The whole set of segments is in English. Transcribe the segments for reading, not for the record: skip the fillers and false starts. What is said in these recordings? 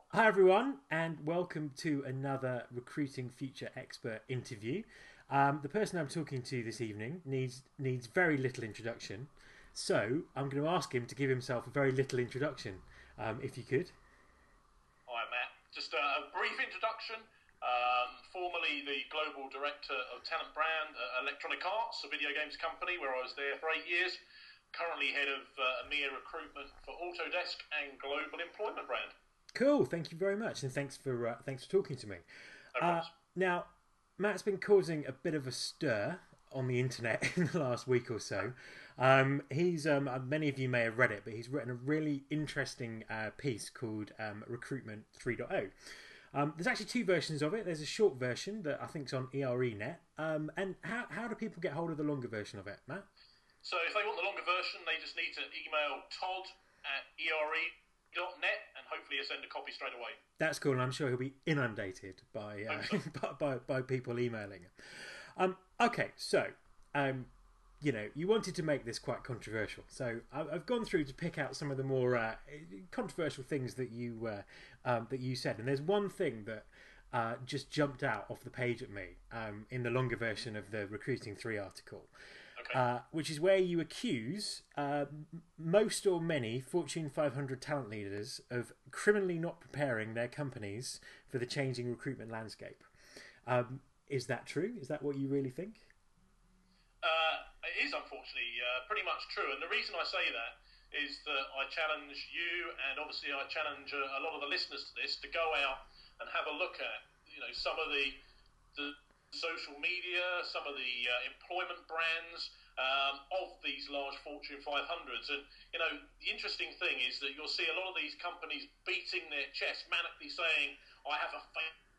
Hi everyone, and welcome to another Recruiting Future Expert interview. The person I'm talking to this evening needs very little introduction, so I'm going to ask him to give himself a very little introduction, if you could. Hi, Matt. Just a brief introduction. Formerly the Global Director of Talent Brand at Electronic Arts, a video games company where I was there for 8 years. Currently head of EMEA recruitment for Autodesk and Global Employment Brand. Cool, thank you very much, and thanks for talking to me. No Uh, problems. Now, Matt's been causing a bit of a stir on the internet in the last week or so. He's many of you may have read it, but he's written a really interesting piece called Recruitment 3.0. There's actually two versions of it. There's a short version that I think's on EREnet. And how do people get hold of the longer version of it, Matt? So if they want the longer version, they just need to email todd@ere.net and hopefully he'll send a copy straight away. That's cool, and I'm sure he'll be inundated by Hope so. by people emailing him. Okay, so you wanted to make this quite controversial, so I've gone through to pick out some of the more controversial things that you said, and there's one thing that just jumped out off the page at me in the longer version of the Recruiting 3 article, Okay. which is where you accuse most or many Fortune 500 talent leaders of criminally not preparing their companies for the changing recruitment landscape. Is that true? Is that what you really think? It is unfortunately pretty much true, and the reason I say that is that I challenge you, and obviously I challenge a lot of the listeners to this, to go out and have a look at some of the social media, some of the employment brands of these large Fortune 500s, and the interesting thing is that you'll see a lot of these companies beating their chest, manically saying, "I have a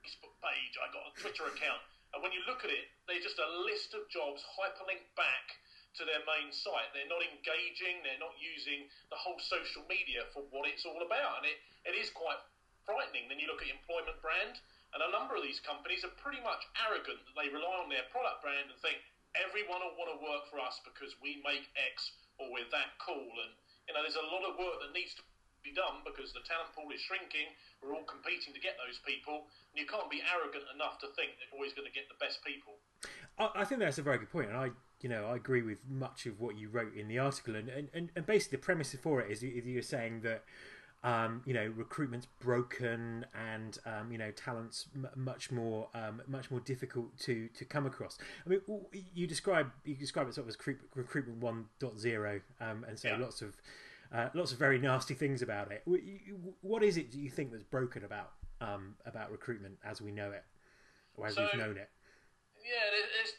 Facebook page, I got a Twitter account." And when you look at it, they're just a list of jobs hyperlinked back to their main site. They're not engaging, they're not using the whole social media for what it's all about. And it is quite frightening. Then you look at employment brand, and a number of these companies are pretty much arrogant that they rely on their product brand and think everyone will want to work for us because we make X or we're that cool. And there's a lot of work that needs to be done because the talent pool is shrinking. We're all competing to get those people, and you can't be arrogant enough to think that you're always going to get the best people. I think that's a very good point, and I agree with much of what you wrote in the article, and basically the premise for it is you're saying that recruitment's broken, and talent's much more difficult to come across. I mean, you describe it sort of as recruitment 1.0, and say Yeah. lots of very nasty things about it. What is it do you think that's broken about recruitment as we know it, or as we've So known it? yeah, there's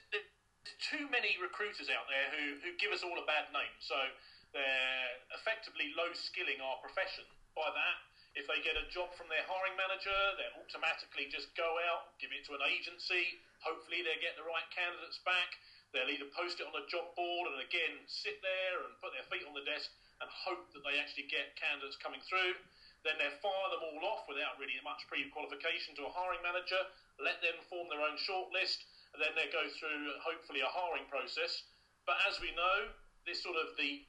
too many recruiters out there who give us all a bad name. So they're effectively low skilling our profession. By that, if they get a job from their hiring manager, they automatically just go out, give it to an agency. Hopefully they get the right candidates back. They'll either post it on a job board and again sit there and put their feet on the desk and hope that they actually get candidates coming through. Then they fire them all off without really much pre-qualification to a hiring manager, let them form their own shortlist, and then they go through hopefully a hiring process. But as we know, this sort of the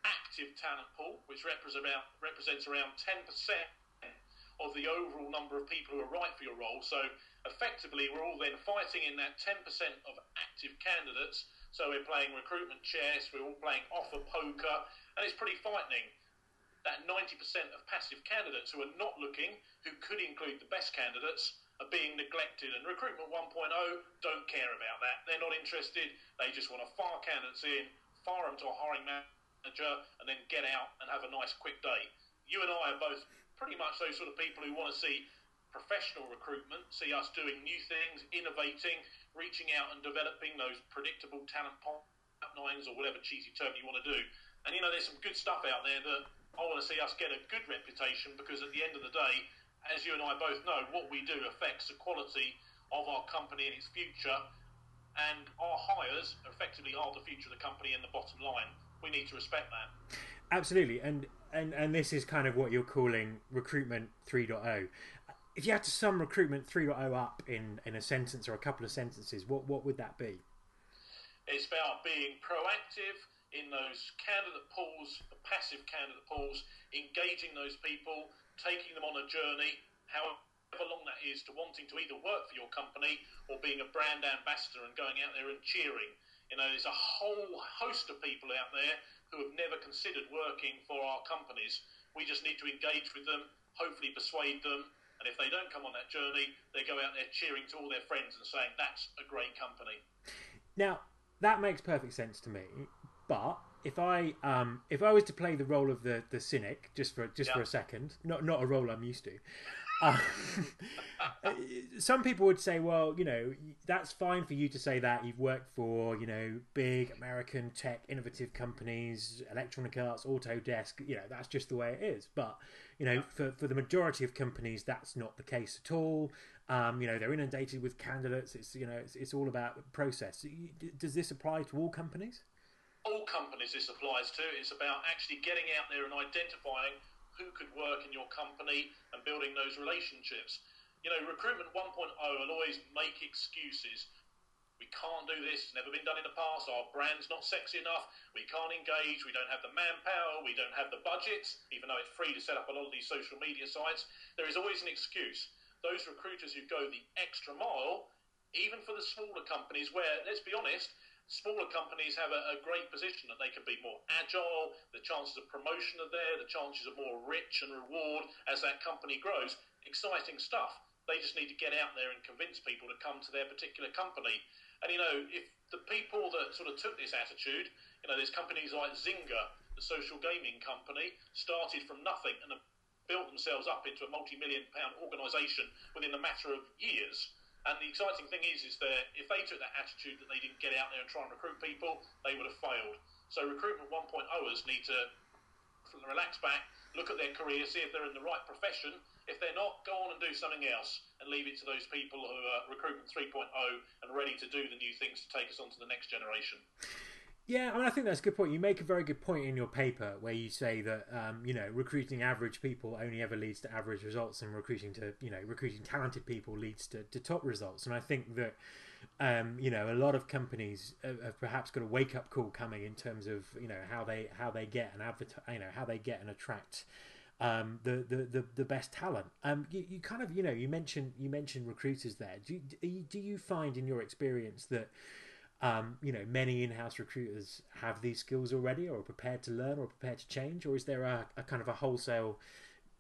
active talent pool, which represents around 10% of the overall number of people who are right for your role. So effectively, we're all then fighting in that 10% of active candidates. So we're playing recruitment chess, we're all playing offer poker, and it's pretty frightening. That 90% of passive candidates who are not looking, who could include the best candidates, are being neglected. And Recruitment 1.0 don't care about that. They're not interested. They just want to fire candidates in, fire them to a hiring manager, and then get out and have a nice quick day. You and I are both pretty much those sort of people who want to see professional recruitment, see us doing new things, innovating, reaching out and developing those predictable talent pipelines or whatever cheesy term you want to do. And there's some good stuff out there that I want to see us get a good reputation, because at the end of the day, as you and I both know, what we do affects the quality of our company and its future, and our hires effectively are the future of the company and the bottom line. We need to respect that. Absolutely, and this is kind of what you're calling recruitment 3.0. If you had to sum recruitment 3.0 up in a sentence or a couple of sentences, what would that be? It's about being proactive, in those candidate pools, the passive candidate pools, engaging those people, taking them on a journey, however long that is, to wanting to either work for your company or being a brand ambassador and going out there and cheering. There's a whole host of people out there who have never considered working for our companies. We just need to engage with them, hopefully persuade them, and if they don't come on that journey, they go out there cheering to all their friends and saying, that's a great company. Now, that makes perfect sense to me. But if I was to play the role of the cynic just for a second, not a role I'm used to, some people would say, well, that's fine for you to say that. You've worked for big American tech innovative companies, Electronic Arts, Autodesk. That's just the way it is. But for the majority of companies, that's not the case at all. They're inundated with candidates. It's all about process. Does this apply to all companies? All companies this applies to. It's about actually getting out there and identifying who could work in your company and building those relationships. Recruitment 1.0 will always make excuses. We can't do this, it's never been done in the past, our brand's not sexy enough, we can't engage, we don't have the manpower, we don't have the budgets, even though it's free to set up a lot of these social media sites. There is always an excuse. Those recruiters who go the extra mile, even for the smaller companies where, let's be honest, smaller companies have a great position that they can be more agile, the chances of promotion are there, the chances are more rich and reward as that company grows. Exciting stuff. They just need to get out there and convince people to come to their particular company. And, if the people that sort of took this attitude, there's companies like Zynga, the social gaming company, started from nothing and have built themselves up into a multi-million-pound organisation within a matter of years. And the exciting thing is that if they took that attitude that they didn't get out there and try and recruit people, they would have failed. So Recruitment 1.0ers need to relax back, look at their career, see if they're in the right profession. If they're not, go on and do something else and leave it to those people who are Recruitment 3.0 and ready to do the new things to take us on to the next generation. Yeah, I think that's a good point. You make a very good point in your paper where you say that recruiting average people only ever leads to average results, and recruiting talented people leads to top results. And I think that a lot of companies have perhaps got a wake up call coming in terms of how they get and how they get and attract the best talent. You kind of you mentioned recruiters there. Do you find in your experience that many in-house recruiters have these skills already, or are prepared to learn, or prepared to change, or is there a kind of a wholesale,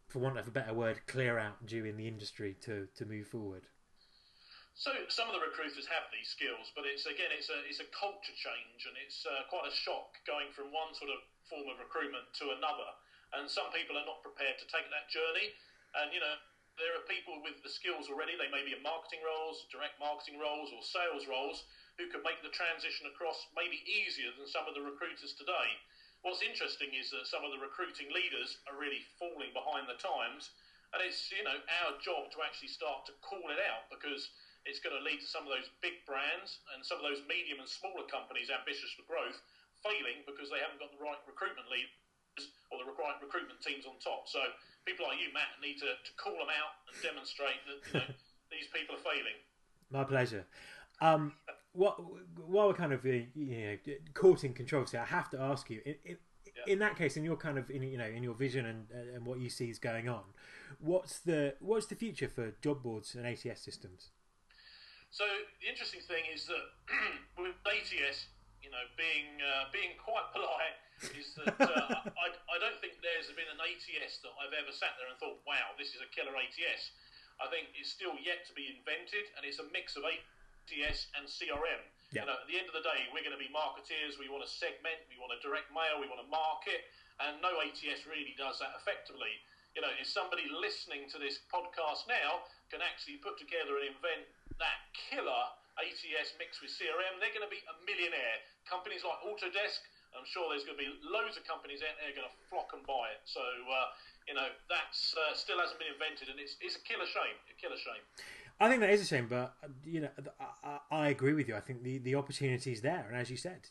for want of a better word, clear out due in the industry to move forward? So some of the recruiters have these skills, but it's a culture change, and it's quite a shock going from one sort of form of recruitment to another. And some people are not prepared to take that journey. And there are people with the skills already. They may be in marketing roles, direct marketing roles, or sales roles, who could make the transition across maybe easier than some of the recruiters today. What's interesting is that some of the recruiting leaders are really falling behind the times, and it's our job to actually start to call it out, because it's going to lead to some of those big brands and some of those medium and smaller companies ambitious for growth failing because they haven't got the right recruitment leaders or the right recruitment teams on top. So people like you, Matt, need to call them out and demonstrate that these people are failing. My pleasure. While we're kind of caught in controversy, I have to ask you, in that case, in your kind of in your vision and what you see is going on, what's the future for job boards and ATS systems? So the interesting thing is that with ATS, being quite polite, is that I don't think there's been an ATS that I've ever sat there and thought, wow, this is a killer ATS. I think it's still yet to be invented, and it's a mix of ATS and CRM. Yeah. At the end of the day, we're going to be marketeers. We want to segment, we want to direct mail, we want to market, and no ATS really does that effectively. If somebody listening to this podcast now can actually put together and invent that killer ATS mixed with CRM, they're going to be a millionaire. Companies like Autodesk, I'm sure there's going to be loads of companies out there going to flock and buy it. So, that's still hasn't been invented, and it's a killer shame. A killer shame. I think that is a shame, but I agree with you. I think the opportunity is there, and as you said,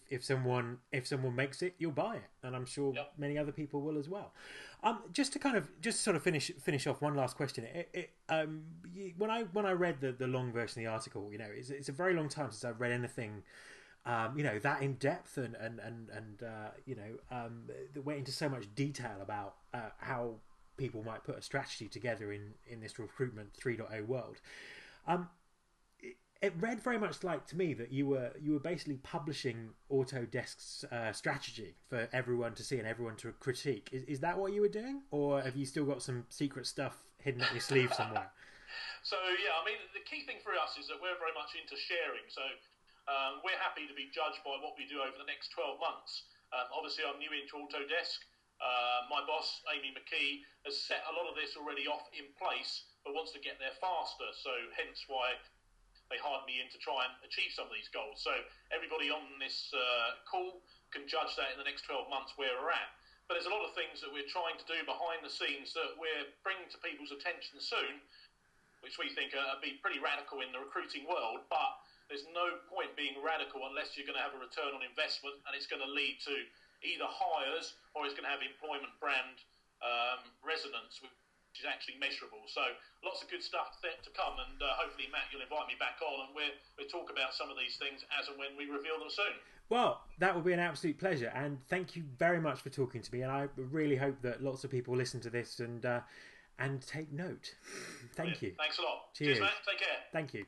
if someone makes it, you'll buy it, and I'm sure many other people will as well. Just to sort of finish off, one last question. When I read the long version of the article, it's a very long time since I've read anything that in depth that went into so much detail about how people might put a strategy together in this recruitment 3.0 world. It read very much like to me that you were basically publishing Autodesk's strategy for everyone to see and everyone to critique. Is that what you were doing, or have you still got some secret stuff hidden up your sleeve somewhere? So yeah, I mean, the key thing for us is that we're very much into sharing. So we're happy to be judged by what we do over the next 12 months. Obviously, I'm new into Autodesk. My boss, Amy McKee, has set a lot of this already off in place, but wants to get there faster. So hence why they hired me in to try and achieve some of these goals. So everybody on this call can judge that in the next 12 months where we're at. But there's a lot of things that we're trying to do behind the scenes that we're bringing to people's attention soon, which we think are be pretty radical in the recruiting world. But there's no point being radical unless you're going to have a return on investment, and it's going to lead to either hires or it's going to have employment brand resonance, which is actually measurable. So lots of good stuff to come, and hopefully, Matt, you'll invite me back on, and we'll talk about some of these things as and when we reveal them soon. Well, that will be an absolute pleasure, and thank you very much for talking to me, and I really hope that lots of people listen to this and take note. Thank you. Thanks a lot. Cheers, Matt. Take care. Thank you.